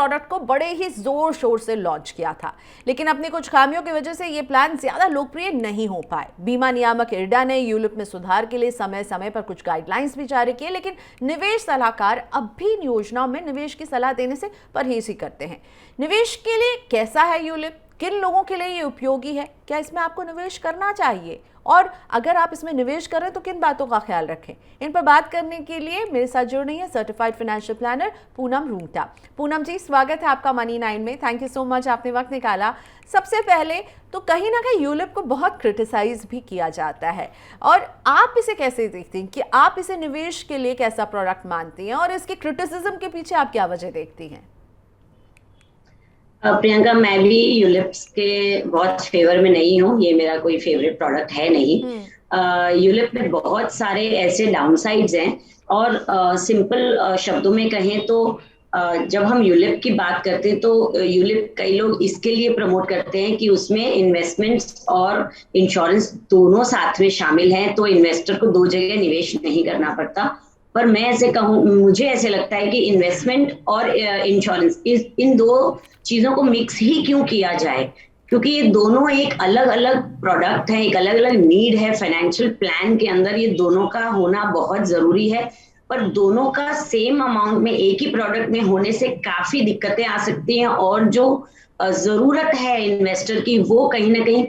Product को बड़े ही जोर शोर से लॉन्च किया था, लेकिन अपनी कुछ खामियों की वजह से ये प्लान ज्यादा लोकप्रिय नहीं हो पाए। बीमा नियामक इरडा ने यूलिप में सुधार के लिए समय समय पर कुछ गाइडलाइंस भी जारी किए, लेकिन निवेश सलाहकार अब भी इन योजनाओं में निवेश की सलाह देने से परहेज ही करते हैं। निवेश के लिए कैसा है यूलिप, किन लोगों के लिए ये उपयोगी है, क्या इसमें आपको निवेश करना चाहिए, और अगर आप इसमें निवेश करें तो किन बातों का ख्याल रखें, इन पर बात करने के लिए मेरे साथ जुड़ रही है certified financial planner Poonam Rungta. Poonam ji, स्वागत है आपका मनी 9 में। थैंक यू सो मच, आपने वक्त निकाला। सबसे पहले तो कहीं ना कहीं यूलिप को बहुत क्रिटिसाइज भी किया जाता है, और आप इसे कैसे देखती हैं कि आप इसे निवेश के लिए कैसा प्रोडक्ट मानती हैं, और इसके क्रिटिसिज्म के पीछे आप क्या वजह देखती हैं? प्रियंका, मैं भी यूलिप्स के बहुत फेवर में नहीं हूँ। ये मेरा कोई फेवरेट प्रोडक्ट है नहीं। यूलिप में बहुत सारे ऐसे डाउनसाइड्स हैं, और सिंपल शब्दों में कहें तो जब हम यूलिप की बात करते हैं तो यूलिप कई लोग इसके लिए प्रमोट करते हैं कि उसमें इन्वेस्टमेंट्स और इंश्योरेंस दोनों साथ में शामिल हैं, तो इन्वेस्टर को दो जगह निवेश नहीं करना पड़ता। पर मैं ऐसे कहूँ, मुझे ऐसे लगता है कि इन्वेस्टमेंट और इंश्योरेंस इन दो चीजों को मिक्स ही क्यों किया जाए, क्योंकि ये दोनों एक अलग अलग प्रोडक्ट है, एक अलग अलग नीड है। फाइनेंशियल प्लान के अंदर ये दोनों का होना बहुत जरूरी है, पर दोनों का सेम अमाउंट में एक ही प्रोडक्ट में होने से काफी दिक्कतें आ सकती हैं, और जो जरूरत है इन्वेस्टर की वो कहीं ना कहीं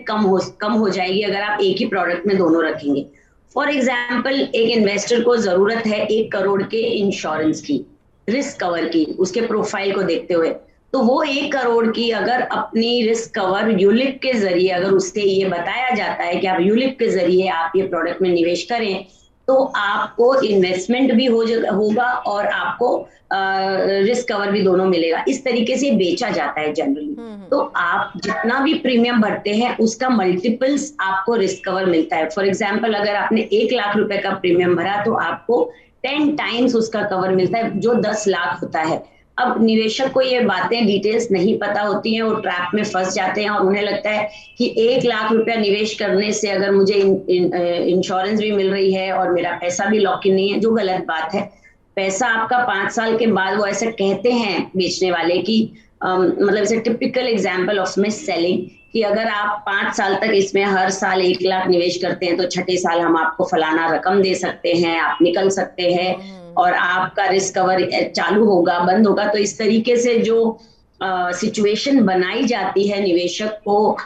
कम हो जाएगी अगर आप एक ही प्रोडक्ट में दोनों रखेंगे। फॉर एग्जाम्पल, एक इन्वेस्टर को जरूरत है 1 करोड़ के इंश्योरेंस की, रिस्क कवर की, उसके प्रोफाइल को देखते हुए, तो वो 1 करोड़ की अगर अपनी रिस्क कवर यूलिप के जरिए, अगर उससे ये बताया जाता है कि आप यूलिप के जरिए आप ये प्रोडक्ट में निवेश करें, तो आपको इन्वेस्टमेंट भी होगा और आपको रिस्क कवर भी दोनों मिलेगा। इस तरीके से बेचा जाता है जनरली। तो आप जितना भी प्रीमियम भरते हैं उसका मल्टीपल्स आपको रिस्क कवर मिलता है। फॉर एग्जाम्पल, अगर आपने 1 लाख रुपए का प्रीमियम भरा तो आपको 10 टाइम्स उसका कवर मिलता है, जो 10 लाख होता है। अब निवेशक को ये बातें डिटेल्स नहीं पता होती हैं, वो ट्रैप में फंस जाते हैं और उन्हें लगता है कि 1 लाख रुपया निवेश करने से अगर मुझे इंश्योरेंस भी मिल रही है और मेरा पैसा भी लॉक इन नहीं है, जो गलत बात है। पैसा आपका 5 साल के बाद, वो ऐसे कहते हैं बेचने वाले की मतलब इसे typical example of miss selling, कि अगर आप 5 साल तक इसमें हर साल 1 लाख निवेश करते हैं तो छठे साल हम आपको फलाना रकम दे सकते हैं, आप निकल सकते हैं और आपका रिस्क कवर चालू होगा, बंद होगा। तो इस तरीके से जो सिचुएशन बनाई जाती है निवेशक को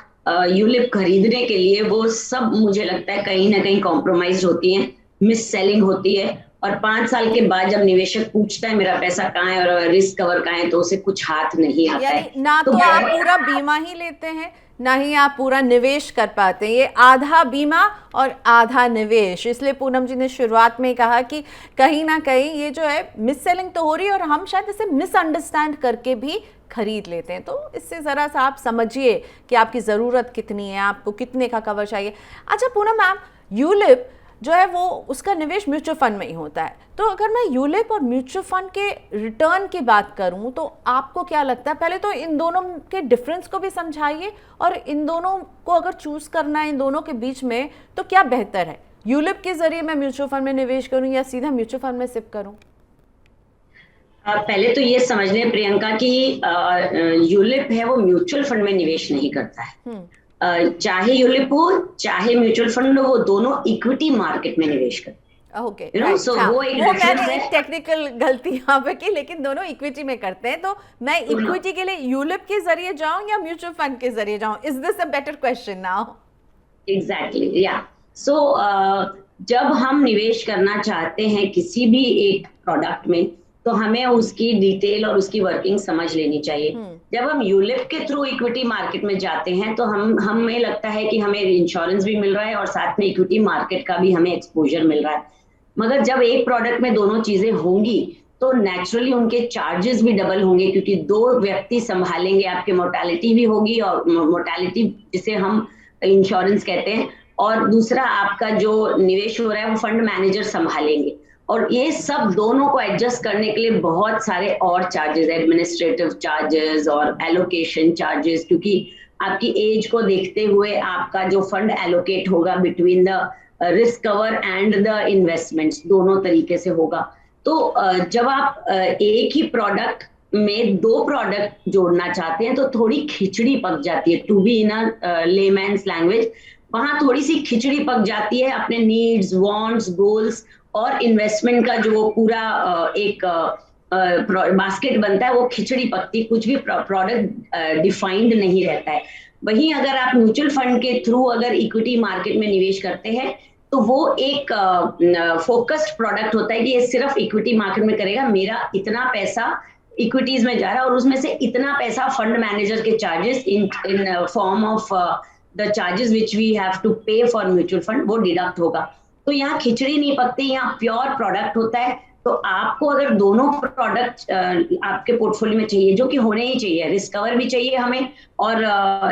यूलिप खरीदने के लिए, वो सब मुझे लगता है कहीं ना कहीं कॉम्प्रोमाइज होती है, मिस सेलिंग होती है। और 5 साल के बाद जब निवेशक पूछता है मेरा पैसा कहाँ है और रिस्क कवर कहाँ है, तो उसे कुछ हाथ नहीं आता है। ना तो आप पूरा बीमा ही लेते हैं, ना ही आप पूरा निवेश कर पाते हैं। ये आधा बीमा और आधा निवेश। इसलिए पूनम जी ने शुरुआत में कहा कि कहीं ना कहीं ये जो है मिस सेलिंग तो हो रही है, और हम शायद इसे मिसअंडरस्टैंड करके भी खरीद लेते हैं। तो इससे ज़रा सा आप समझिए कि आपकी ज़रूरत कितनी है, आपको कितने का कवर चाहिए। अच्छा पूनम मैम, यूलिप जो है वो उसका निवेश म्यूचुअल फंड में ही होता है, तो अगर मैं यूलिप और म्यूचुअल फंड के रिटर्न की बात करूं तो आपको क्या लगता है? पहले तो इन दोनों के डिफरेंस को भी समझाइए, और इन दोनों को अगर चूज करना है इन दोनों के बीच में तो क्या बेहतर है? यूलिप के जरिए मैं म्यूचुअल फंड में निवेश करूं या सीधा म्यूचुअल फंड में सिप करूं? पहले तो ये समझ लें प्रियंका कि यूलिप है वो म्यूचुअल फंड में निवेश नहीं करता है। चाहे यूलिप हो चाहे म्यूचुअल फंड हो, वो दोनों इक्विटी मार्केट में निवेश करते हैं। ओके, वो मैंने एक टेक्निकल गलती यहाँ पे की, लेकिन दोनों इक्विटी में करते हैं। तो मैं इक्विटी के लिए यूलिप के जरिए जाऊं या म्यूचुअल फंड के जरिए जाऊं? Is this a better question now? Exactly, या सो जब हम निवेश करना चाहते हैं किसी भी एक प्रोडक्ट में, तो हमें उसकी डिटेल और उसकी वर्किंग समझ लेनी चाहिए। जब हम यूलिप के थ्रू इक्विटी मार्केट में जाते हैं तो हमें लगता है कि हमें इंश्योरेंस भी मिल रहा है और साथ में इक्विटी मार्केट का भी हमें एक्सपोजर मिल रहा है। मगर जब एक प्रोडक्ट में दोनों चीजें होंगी तो नेचुरली उनके चार्जेस भी डबल होंगे, क्योंकि 2 व्यक्ति संभालेंगे, आपके मोर्टेलिटी भी होगी, और मोर्टेलिटी जिसे हम इंश्योरेंस कहते हैं, और दूसरा आपका जो निवेश हो रहा है वो फंड मैनेजर संभालेंगे। और ये सब दोनों को एडजस्ट करने के लिए बहुत सारे और चार्जेस, एडमिनिस्ट्रेटिव चार्जेस और एलोकेशन चार्जेस, क्योंकि आपकी एज को देखते हुए आपका जो फंड एलोकेट होगा between the risk cover and the investments, दोनों तरीके से होगा। तो जब आप एक ही प्रोडक्ट में दो प्रोडक्ट जोड़ना चाहते हैं तो थोड़ी खिचड़ी पक जाती है, to be in a layman's language. वहां थोड़ी सी खिचड़ी पक जाती है, अपने नीड्स, वांट्स, गोल्स और इन्वेस्टमेंट का जो वो पूरा एक बास्केट बनता है, वो खिचड़ी पकती, कुछ भी प्रोडक्ट डिफाइंड नहीं रहता है। वहीं अगर आप म्यूचुअल फंड के थ्रू अगर इक्विटी मार्केट में निवेश करते हैं तो वो एक फोकस्ड प्रोडक्ट होता है कि ये सिर्फ इक्विटी मार्केट में करेगा, मेरा इतना पैसा इक्विटीज में जा रहा है और उसमें से इतना पैसा फंड मैनेजर के charges in form of the charges which we have to pay for mutual fund, वो डिडक्ट होगा। तो यहाँ खिचड़ी नहीं पकती, यहाँ प्योर प्रोडक्ट होता है। तो आपको अगर दोनों प्रोडक्ट आपके पोर्टफोलियो में चाहिए, जो कि होने ही चाहिए, रिस्क कवर भी चाहिए हमें और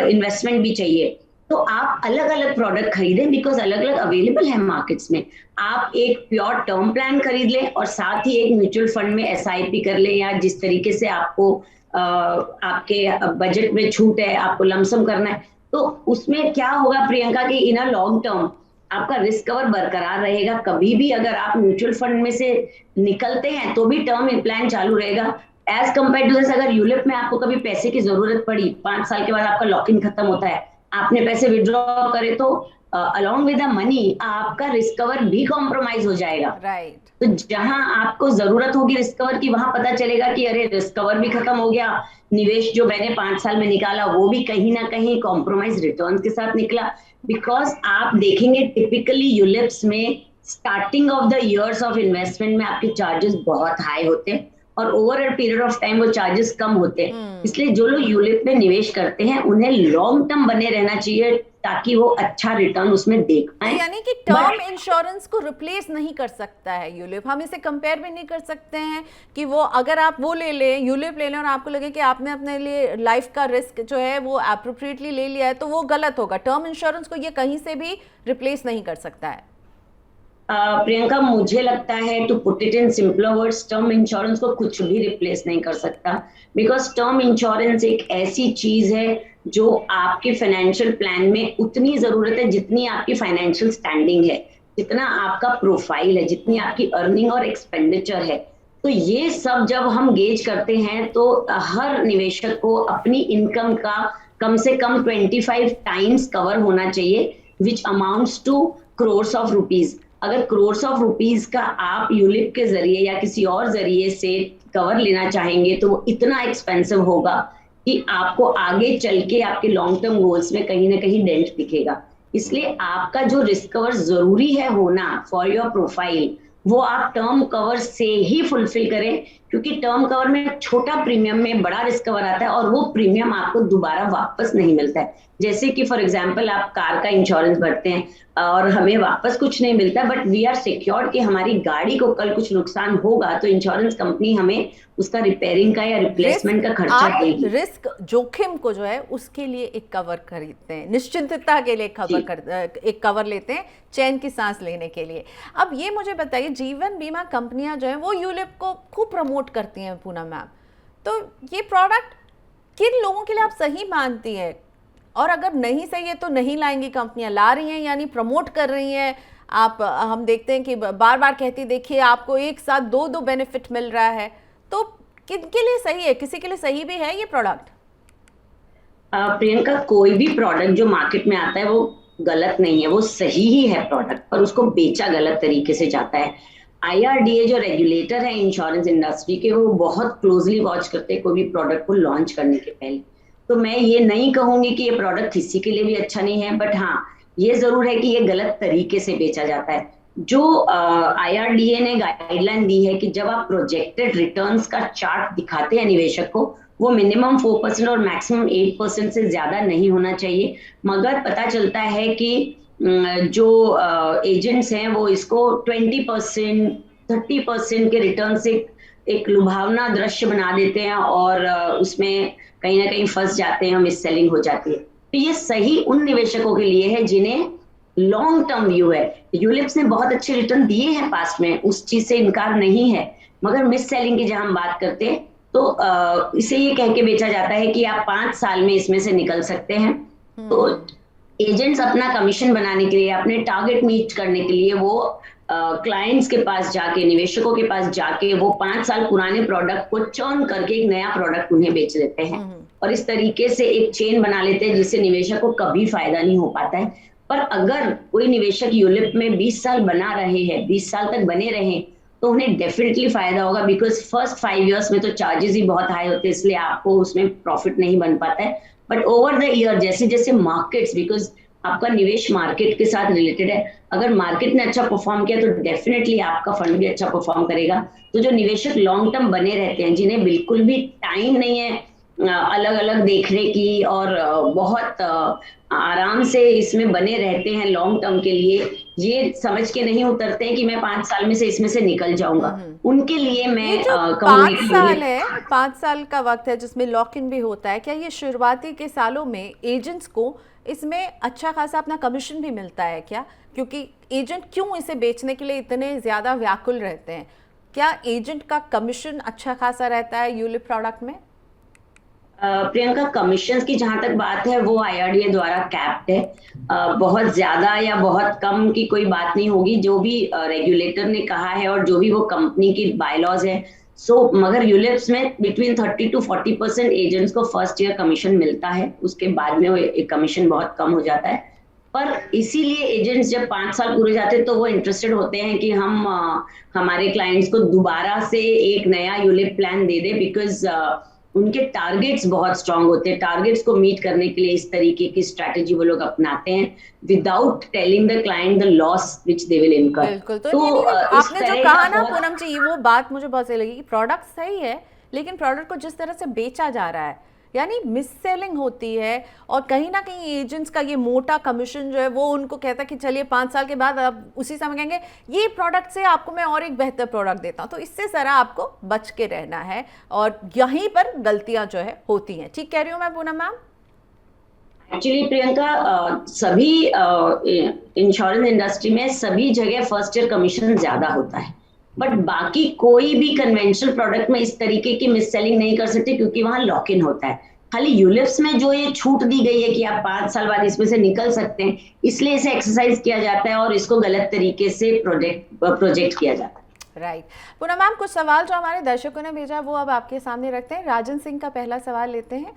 इन्वेस्टमेंट भी चाहिए, तो आप अलग अलग प्रोडक्ट खरीदें, बिकॉज अलग अलग अवेलेबल है मार्केट्स में। आप एक प्योर टर्म प्लान खरीद लें और साथ ही एक म्यूचुअल फंड में एसआईपी कर लें, या जिस तरीके से आपको आपके बजट में छूट है, आपको लमसम करना है, तो उसमें क्या होगा प्रियंका कि इन अ लॉन्ग टर्म आपका रिस्क कवर बरकरार रहेगा। कभी भी अगर आप म्यूचुअल फंड में से निकलते हैं तो भी टर्म प्लान चालू रहेगा, एज कंपेयर टू अगर यूलिप में आपको कभी पैसे की जरूरत पड़ी, 5 साल के बाद आपका लॉक इन खत्म होता है, आपने पैसे विड्रॉ करे, तो अलॉन्ग विद द मनी आपका रिस्क कवर भी कॉम्प्रोमाइज हो जाएगा। राइट। तो जहां आपको जरूरत होगी रिस्क कवर की, वहां पता चलेगा कि अरे रिस्क कवर भी खत्म हो गया, निवेश जो मैंने 5 साल में निकाला वो भी कहीं ना कहीं कॉम्प्रोमाइज रिटर्न्स के साथ निकला। बिकॉज आप देखेंगे टिपिकली यूलिप्स में starting of the years of investment में आपके चार्जेस बहुत हाई होते हैं और over a period of time वो चार्जेस कम होते हैं। इसलिए जो लोग यूलिप में निवेश करते हैं उन्हें लॉन्ग टर्म बने रहना चाहिए, ताकि वो अच्छा रिटर्न उसमें देख पाए। यानी कि टर्म इंश्योरेंस को रिप्लेस नहीं कर सकता है यूलिप, हम इसे कंपेयर भी नहीं कर सकते हैं कि वो अगर आप वो ले लें, यूलिप ले लें और आपको लगे कि आपने अपने लिए लाइफ का रिस्क जो है वो एप्रोप्रिएटली ले लिया है, तो वो गलत होगा। टर्म इंश्योरेंस को ये कहीं से भी रिप्लेस नहीं कर सकता है। प्रियंका, मुझे लगता है, to put it in simpler words, term insurance को कुछ भी रिप्लेस नहीं कर सकता। बिकॉज टर्म इंश्योरेंस एक ऐसी चीज है जो आपके फाइनेंशियल प्लान में उतनी जरूरत है जितनी आपकी फाइनेंशियल स्टैंडिंग है, जितना आपका प्रोफाइल है, जितनी आपकी अर्निंग और एक्सपेंडिचर है। तो ये सब जब हम गेज करते हैं तो हर निवेशक को अपनी इनकम का कम से कम 25 टाइम्स कवर होना चाहिए, which amounts to crores of rupees. अगर करोर्स ऑफ रुपीज का आप यूलिप के जरिए या किसी और जरिए से कवर लेना चाहेंगे तो वो इतना एक्सपेंसिव होगा कि आपको आगे चल के आपके लॉन्ग टर्म गोल्स में कहीं ना कहीं डेंट दिखेगा। इसलिए आपका जो रिस्क कवर जरूरी है होना फॉर योर प्रोफाइल, वो आप टर्म कवर से ही फुलफिल करें, क्योंकि टर्म कवर में छोटा प्रीमियम में बड़ा रिस्क कवर आता है और वो प्रीमियम आपको दोबारा वापस नहीं मिलता है। जैसे कि फॉर एग्जांपल आप कार का इंश्योरेंस भरते हैं और हमें वापस कुछ नहीं मिलता, बट वी आर सिक्योर्ड कि हमारी गाड़ी को कल कुछ नुकसान होगा तो इंश्योरेंस कंपनी हमें उसका रिपेयरिंग का या रिप्लेसमेंट का खर्चा देगी। रिस्क जोखिम को जो है उसके लिए एक कवर खरीदते हैं, निश्चिंतता के लिए एक कवर लेते हैं, चैन की सांस लेने के लिए। अब ये मुझे बताइए, जीवन बीमा कंपनियां जो है वो यूलिप को खूब प्रमोट करती हैं पूनम मैम, तो ये प्रोडक्ट किन लोगों के लिए आप सही मानती है, और अगर नहीं सही है तो नहीं लाएंगी कंपनियां, ला रही हैं यानी प्रमोट कर रही हैं आप। हम देखते हैं कि बार बार कहती देखिए आपको एक साथ दो बेनिफिट मिल रहा है, तो किनके लिए सही है, किसी के लिए सही भी है ये प्रोडक्ट? प्रियंका, कोई भी प्रोडक्ट जो मार्केट में आता है वो गलत नहीं है, वो सही ही है प्रोडक्ट, पर उसको बेचा गलत तरीके से जाता है। IRDA जो रेगुलेटर है इंश्योरेंस इंडस्ट्री के, वो बहुत क्लोजली वॉच करते हैं कोई भी प्रोडक्ट को लॉन्च करने के पहले। तो मैं ये नहीं कहूंगी कि ये प्रोडक्ट किसी के लिए भी अच्छा नहीं है, बट हाँ ये जरूर है कि ये गलत तरीके से बेचा जाता है। जो IRDA ने गाइडलाइन दी है कि जब आप प्रोजेक्टेड रिटर्न्स का चार्ट दिखाते हैं निवेशक को, वो मिनिमम 4% और मैक्सिमम 8% से ज्यादा नहीं होना चाहिए। मगर पता चलता है कि जो एजेंट्स हैं वो इसको 20%, 30% के रिटर्न से एक लुभावना दृश्य बना देते हैं और उसमें कहीं ना कहीं फंस जाते हैं, मिस सेलिंग हो जाती है। तो ये सही उन निवेशकों के लिए है जिन्हें लॉन्ग टर्म व्यू है। यूलिप्स ने बहुत अच्छे रिटर्न दिए हैं पास्ट में, उस चीज से इनकार नहीं है, मगर मिस सेलिंग की जहां हम बात करते हैं तो इसे ये कह के बेचा जाता है कि आप 5 साल में इसमें से निकल सकते हैं। तो एजेंट्स अपना कमीशन बनाने के लिए, अपने टारगेट मीट करने के लिए वो क्लाइंट्स के पास जाके, निवेशकों के पास जाके वो 5 साल पुराने प्रोडक्ट को चर्न करके एक नया प्रोडक्ट उन्हें बेच देते हैं, और इस तरीके से एक चेन बना लेते हैं जिससे निवेशक को कभी फायदा नहीं हो पाता है। पर अगर कोई निवेशक यूलिप में 20 साल बना रहे हैं, 20 साल तक बने रहे, तो उन्हें डेफिनेटली फायदा होगा, बिकॉज फर्स्ट 5 इयर्स में तो चार्जेस ही बहुत हाई होते हैं, इसलिए आपको उसमें प्रॉफिट नहीं बन पाता है। बट ओवर द ईयर जैसे जैसे मार्केट्स, बिकॉज आपका निवेश मार्केट के साथ रिलेटेड है, अगर मार्केट ने अच्छा परफॉर्म किया तो डेफिनेटली आपका फंड भी अच्छा परफॉर्म करेगा। तो जो निवेशक लॉन्ग टर्म बने रहते हैं, जिन्हें बिल्कुल भी टाइम नहीं है अलग अलग देखने की, और बहुत आराम से इसमें बने रहते हैं लॉन्ग टर्म के लिए, ये समझ के नहीं उतरते हैं कि मैं 5 साल में से इसमें से निकल जाऊंगा, उनके लिए मैं ये जो 5 साल है, 5 साल का वक्त है जिसमें लॉक इन भी होता है, क्या ये शुरुआती के सालों में एजेंट्स को इसमें अच्छा खासा अपना कमीशन भी मिलता है क्या? क्योंकि एजेंट क्यों इसे बेचने के लिए इतने ज़्यादा व्याकुल रहते हैं? क्या एजेंट का कमीशन अच्छा खासा रहता है यूलिप प्रोडक्ट में? प्रियंका, कमीशन की जहां तक बात है वो आईआरडीए द्वारा कैप्ड है। बहुत ज्यादा या बहुत कम की कोई बात नहीं होगी, जो भी रेगुलेटर ने कहा है और जो भी वो कंपनी की बायलॉज है। मगर यूलिप्स में बिटवीन 30 to 40% एजेंट्स को फर्स्ट ईयर कमीशन मिलता है, उसके बाद में वो कमीशन बहुत कम हो जाता है। पर इसीलिए एजेंट्स जब 5 साल पूरे जाते हैं तो वो इंटरेस्टेड होते हैं कि हम हमारे क्लाइंट्स को दोबारा से एक नया ULIP plan they they, because उनके टारगेट्स बहुत स्ट्रांग होते हैं। टारगेट्स को मीट करने के लिए इस तरीके की स्ट्रैटेजी वो लोग अपनाते हैं, without telling the client the loss which they will इनकर। बिल्कुल। तो आपने जो कहा ना पूनम जी, वो बात मुझे बहुत सही लगी कि प्रोडक्ट सही है, लेकिन प्रोडक्ट को जिस तरह से बेचा जा रहा है, यानी मिस सेलिंग होती है, और कहीं ना कहीं एजेंट्स का ये मोटा कमीशन जो है वो उनको कहता है कि चलिए 5 साल के बाद आप उसी समय कहेंगे ये प्रोडक्ट से आपको मैं और एक बेहतर प्रोडक्ट देता हूं। तो इससे जरा आपको बच के रहना है, और यहीं पर गलतियां जो है होती हैं। ठीक कह रही हूं मैं पूनम मैम? एक्चुअली प्रियंका, सभी इंश्योरेंस इंडस्ट्री में सभी जगह फर्स्ट ईयर कमीशन ज्यादा होता है, बट बाकी कोई भी कन्वेंशनल प्रोडक्ट में इस तरीके की मिस सेलिंग नहीं कर सकते, क्योंकि वहां लॉक इन होता है। खाली यूलिप्स में जो ये छूट दी गई है कि आप 5 साल बाद इसमें से निकल सकते हैं, इसलिए इसे एक्सरसाइज किया जाता है और इसको गलत तरीके से प्रोजेक्ट किया जाता है। राइट। पूनम मैम, कुछ सवाल जो हमारे दर्शकों ने भेजा वो अब आपके सामने रखते हैं। राजन सिंह का पहला सवाल लेते हैं,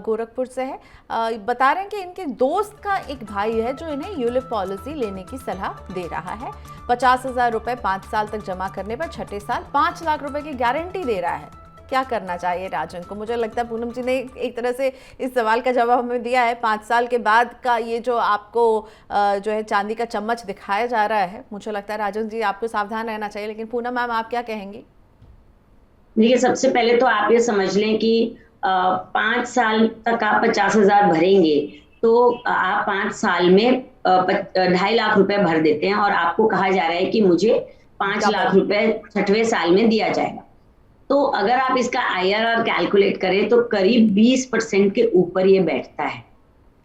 गोरखपुर से है। बता रहे हैं कि इनके दोस्त का एक भाई है जो इन्हें यूलिप पॉलिसी लेने की सलाह दे रहा है। 50,000 रुपए 5 साल तक जमा करने पर छठे साल 5 लाख रुपए की गारंटी दे रहा है। क्या करना चाहिए राजन को? मुझे लगता है पूनम जी ने एक तरह से इस सवाल का जवाब हमें दिया है। 5 साल के बाद का ये जो आपको जो है चांदी का चम्मच दिखाया जा रहा है, मुझे लगता है राजन जी आपको सावधान रहना चाहिए। लेकिन पूनम मैम, आप क्या कहेंगी? देखिए, सबसे पहले तो आप ये समझ लें कि 5 साल तक आप 50,000 भरेंगे, तो आप 5 साल में 2.5 लाख रुपए भर देते हैं, और आपको कहा जा रहा है कि मुझे 5 लाख रुपए छठवें साल में दिया जाएगा। तो अगर आप इसका IRR कैलकुलेट करें तो करीब 20% के ऊपर ये बैठता है।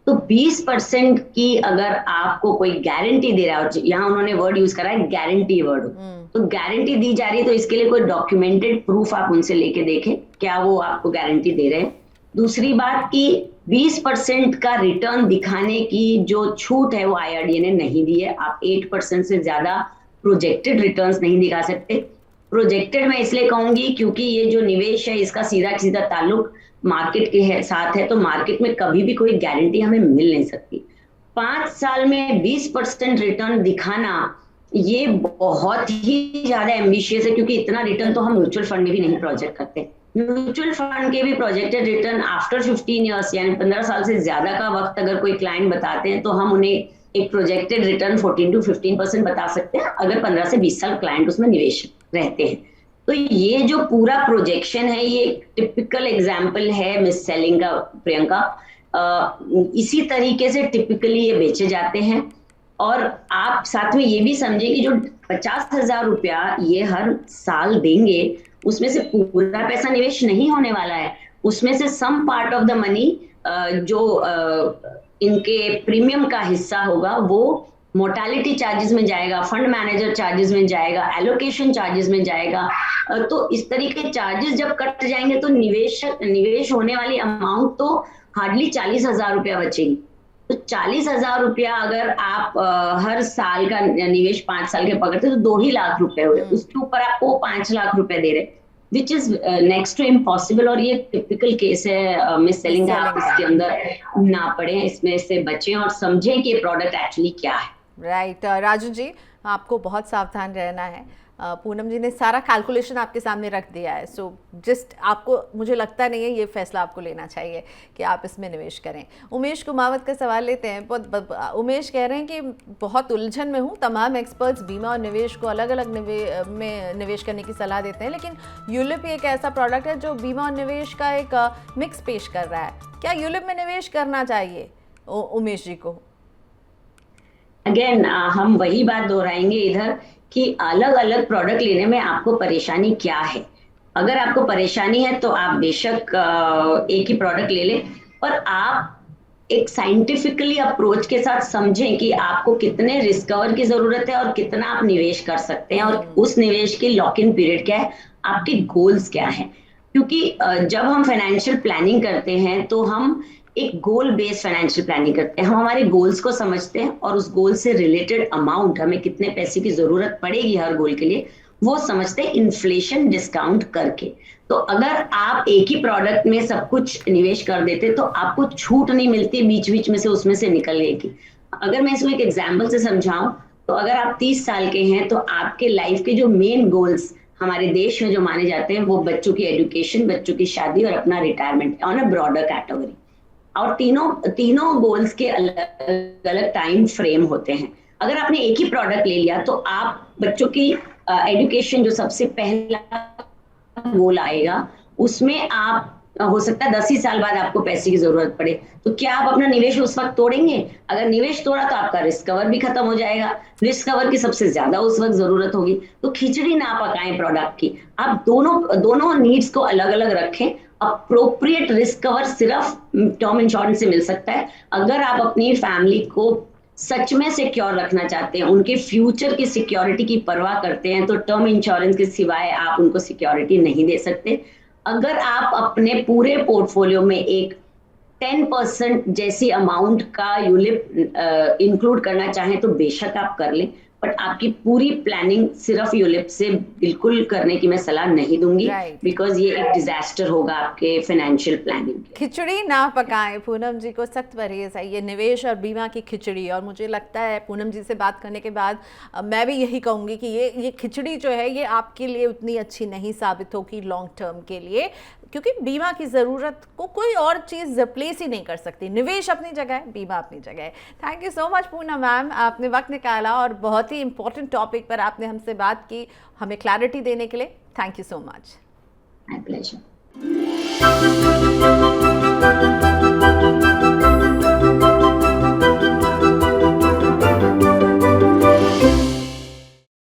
तो 20% की अगर आपको कोई गारंटी दे रहा है, यहाँ उन्होंने वर्ड यूज करा है गारंटी वर्ड, तो गारंटी दी जा रही है, तो इसके लिए कोई डॉक्यूमेंटेड प्रूफ आप उनसे लेके देखें क्या वो आपको गारंटी दे रहे हैं। दूसरी बात कि 20% का रिटर्न दिखाने की जो छूट है वो IRDA ने नहीं दी है। आप 8% से ज्यादा प्रोजेक्टेड रिटर्न्स नहीं दिखा सकते। प्रोजेक्टेड मैं इसलिए कहूंगी क्योंकि ये जो निवेश है इसका सीधा सीधा ताल्लुक मार्केट के साथ है, तो मार्केट में कभी भी कोई गारंटी हमें मिल नहीं सकती। 5 साल में 20% रिटर्न दिखाना ये बहुत ही ज्यादा एम्बिशियस है, क्योंकि इतना रिटर्न तो हम म्यूचुअल फंड में भी नहीं प्रोजेक्ट करते। म्यूचुअल फंड के भी प्रोजेक्टेड रिटर्न आफ्टर 15 ईयर्स, यानी 15 साल से ज्यादा का वक्त अगर कोई क्लाइंट बताते हैं तो हम उन्हें एक प्रोजेक्टेड रिटर्न 14 to 15% बता सकते हैं, अगर 15 से 20 साल क्लाइंट उसमें निवेश रहते हैं। तो ये जो पूरा प्रोजेक्शन है ये टिपिकल एग्जाम्पल है मिस सेलिंग का, प्रियंका। इसी तरीके से टिपिकली ये बेचे जाते हैं। और आप साथ में ये भी समझे कि जो 50,000 रुपया ये हर साल देंगे, उसमें से पूरा पैसा निवेश नहीं होने वाला है। उसमें से some part of the money जो इनके प्रीमियम का हिस्सा होगा वो मोर्टालिटी चार्जेस में जाएगा, फंड मैनेजर चार्जेस में जाएगा, एलोकेशन चार्जेस में जाएगा। तो इस तरीके चार्जेस जब कट जाएंगे तो निवेश होने वाली अमाउंट तो हार्डली 40,000 रुपया बचेगी। तो 40,000 रुपया अगर आप हर साल का निवेश 5 साल के पकड़ते तो 2 ही लाख रुपए हुए, उसके ऊपर आप वो 5 लाख रुपए दे रहे, which is next to impossible. और ये टिपिकल केस है मिस सेलिंग का, आप इसके अंदर ना पड़े, इसमें से बचें और समझें कि प्रोडक्ट एक्चुअली क्या है। राइट राजू जी, आपको बहुत सावधान रहना है। पूनम जी ने सारा कैलकुलेशन आपके सामने रख दिया है, सो जस्ट आपको, मुझे लगता नहीं है ये फैसला आपको लेना चाहिए कि आप इसमें निवेश करें। उमेश कुमावत का सवाल लेते हैं। उमेश कह रहे हैं कि बहुत उलझन में हूँ, तमाम एक्सपर्ट्स बीमा और निवेश को अलग अलग में निवेश करने की सलाह देते हैं, लेकिन यूलिप एक ऐसा प्रोडक्ट है जो बीमा और निवेश का एक मिक्स पेश कर रहा है। क्या यूलिप में निवेश करना चाहिए उमेश जी को? अगेन हम वही बात दोहराएंगे इधर कि अलग अलग प्रोडक्ट लेने में आपको परेशानी क्या है। अगर आपको परेशानी है तो आप बेशक एक ही प्रोडक्ट ले लें, पर आप एक साइंटिफिकली अप्रोच के साथ समझें कि आपको कितने रिस्क कवर की जरूरत है और कितना आप निवेश कर सकते हैं, और उस निवेश की लॉक इन पीरियड क्या है, आपके गोल्स क्या है। क्योंकि जब हम फाइनेंशियल प्लानिंग करते हैं तो हम एक गोल बेस्ड फाइनेंशियल प्लानिंग करते हैं। हम हमारे गोल्स को समझते हैं और उस गोल से रिलेटेड अमाउंट, हमें कितने पैसे की जरूरत पड़ेगी हर गोल के लिए, वो समझते हैं इन्फ्लेशन डिस्काउंट करके। तो अगर आप एक ही प्रोडक्ट में सब कुछ निवेश कर देते तो आपको छूट नहीं मिलती बीच बीच में से उसमें से निकलने की। अगर मैं इसमें एक एग्जाम्पल से समझाऊं तो अगर आप 30 साल के हैं तो आपके लाइफ के जो मेन गोल्स हमारे देश में जो माने जाते हैं वो बच्चों की एजुकेशन, बच्चों की शादी और अपना retirement on a broader category. और तीनों गोल्स के अलग अलग टाइम फ्रेम होते हैं। अगर आपने एक ही प्रोडक्ट ले लिया तो आप बच्चों की एजुकेशन जो सबसे पहला गोल आएगा, उसमें आप हो सकता है 10 ही साल बाद आपको पैसे की जरूरत पड़े, तो क्या आप अपना निवेश उस वक्त तोड़ेंगे? अगर निवेश तोड़ा तो आपका रिस्क कवर भी खत्म हो जाएगा, रिस्क कवर की सबसे ज्यादा उस वक्त जरूरत होगी। तो खिचड़ी ना पकाएं प्रोडक्ट की, आप दोनों नीड्स को अलग अलग रखें। अप्रोप्रिएट रिस्क कवर सिर्फ टर्म इंश्योरेंस से मिल सकता है। अगर आप अपनी फैमिली को सच में सिक्योर रखना चाहते हैं, उनके फ्यूचर की सिक्योरिटी की परवाह करते हैं, तो टर्म इंश्योरेंस के सिवाय आप उनको सिक्योरिटी नहीं दे सकते। अगर आप अपने पूरे पोर्टफोलियो में एक 10% जैसी अमाउंट का यूलिप इंक्लूड करना चाहें तो बेशक आप कर लें, बट आपकी पूरी प्लानिंग सिर्फ यूलिप से बिल्कुल करने की मैं सलाह नहीं दूंगी, बिकॉज ये एक डिजास्टर होगा आपके फाइनेंशियल प्लानिंग। खिचड़ी ना पकाएं, पूनम जी को सख्त परहेज है ये निवेश और बीमा की खिचड़ी। और मुझे लगता है पूनम जी से बात करने के बाद मैं भी यही कहूँगी कि ये खिचड़ी जो है ये आपके लिए उतनी अच्छी नहीं साबित होगी लॉन्ग टर्म के लिए, क्योंकि बीमा की ज़रूरत को कोई और चीज़ रिप्लेस ही नहीं कर सकती। निवेश अपनी जगह है, बीमा अपनी जगह है। Thank you so much Poonam ma'am, आपने वक्त निकाला और बहुत ही इंपॉर्टेंट टॉपिक पर आपने हमसे बात की, हमें क्लैरिटी देने के लिए thank you so much. My pleasure.